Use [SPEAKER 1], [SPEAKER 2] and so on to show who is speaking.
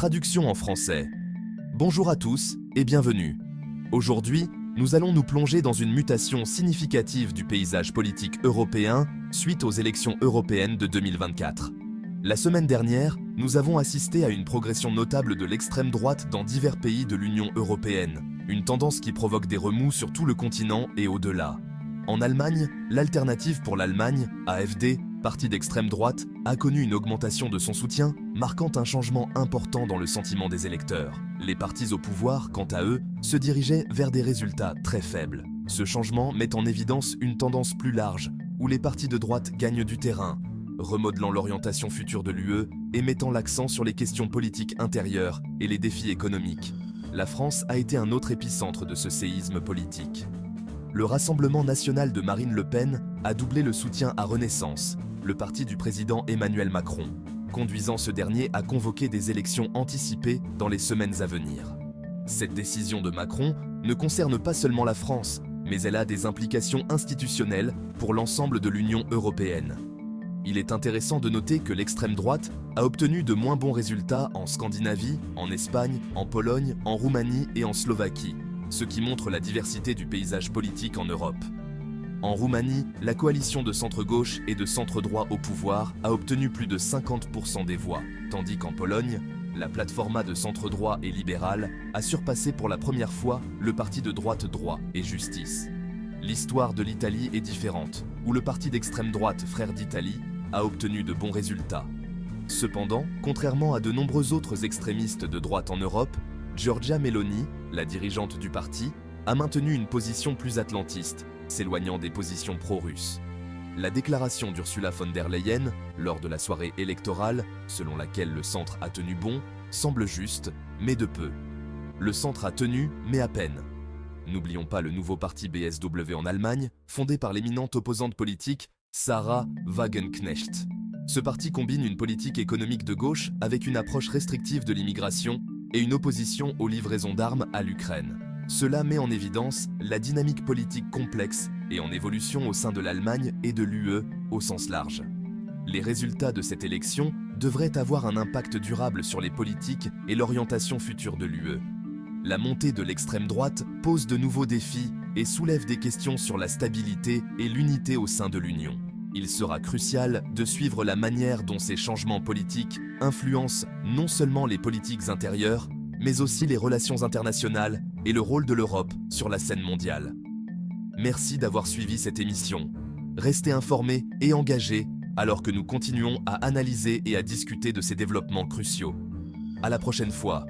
[SPEAKER 1] Traduction en français. Bonjour à tous et bienvenue. Aujourd'hui, nous allons nous plonger dans une mutation significative du paysage politique européen suite aux élections européennes de 2024. La semaine dernière, nous avons assisté à une progression notable de l'extrême droite dans divers pays de l'Union européenne, une tendance qui provoque des remous sur tout le continent et au-delà. En Allemagne, l'Alternative pour l'Allemagne, AfD, parti d'extrême droite, a connu une augmentation de son soutien, marquant un changement important dans le sentiment des électeurs. Les partis au pouvoir, quant à eux, se dirigeaient vers des résultats très faibles. Ce changement met en évidence une tendance plus large, où les partis de droite gagnent du terrain, remodelant l'orientation future de l'UE et mettant l'accent sur les questions politiques intérieures et les défis économiques. La France a été un autre épicentre de ce séisme politique. Le Rassemblement national de Marine Le Pen a doublé le soutien à Renaissance, le parti du président Emmanuel Macron, conduisant ce dernier à convoquer des élections anticipées dans les semaines à venir. Cette décision de Macron ne concerne pas seulement la France, mais elle a des implications institutionnelles pour l'ensemble de l'Union européenne. Il est intéressant de noter que l'extrême droite a obtenu de moins bons résultats en Scandinavie, en Espagne, en Pologne, en Roumanie et en Slovaquie, ce qui montre la diversité du paysage politique en Europe. En Roumanie, la coalition de centre-gauche et de centre-droit au pouvoir a obtenu plus de 50% des voix, tandis qu'en Pologne, la plateforma de centre-droit et libéral a surpassé pour la première fois le parti de droite Droit et Justice. L'histoire de l'Italie est différente, où le parti d'extrême droite Frères d'Italie a obtenu de bons résultats. Cependant, contrairement à de nombreux autres extrémistes de droite en Europe, Giorgia Meloni, la dirigeante du parti, a maintenu une position plus atlantiste, s'éloignant des positions pro-russes. La déclaration d'Ursula von der Leyen, lors de la soirée électorale, selon laquelle le centre a tenu bon, semble juste, mais de peu. Le centre a tenu, mais à peine. N'oublions pas le nouveau parti BSW en Allemagne, fondé par l'éminente opposante politique Sarah Wagenknecht. Ce parti combine une politique économique de gauche avec une approche restrictive de l'immigration et une opposition aux livraisons d'armes à l'Ukraine. Cela met en évidence la dynamique politique complexe et en évolution au sein de l'Allemagne et de l'UE au sens large. Les résultats de cette élection devraient avoir un impact durable sur les politiques et l'orientation future de l'UE. La montée de l'extrême droite pose de nouveaux défis et soulève des questions sur la stabilité et l'unité au sein de l'Union. Il sera crucial de suivre la manière dont ces changements politiques influencent non seulement les politiques intérieures, mais aussi les relations internationales et le rôle de l'Europe sur la scène mondiale. Merci d'avoir suivi cette émission. Restez informés et engagés alors que nous continuons à analyser et à discuter de ces développements cruciaux. À la prochaine fois.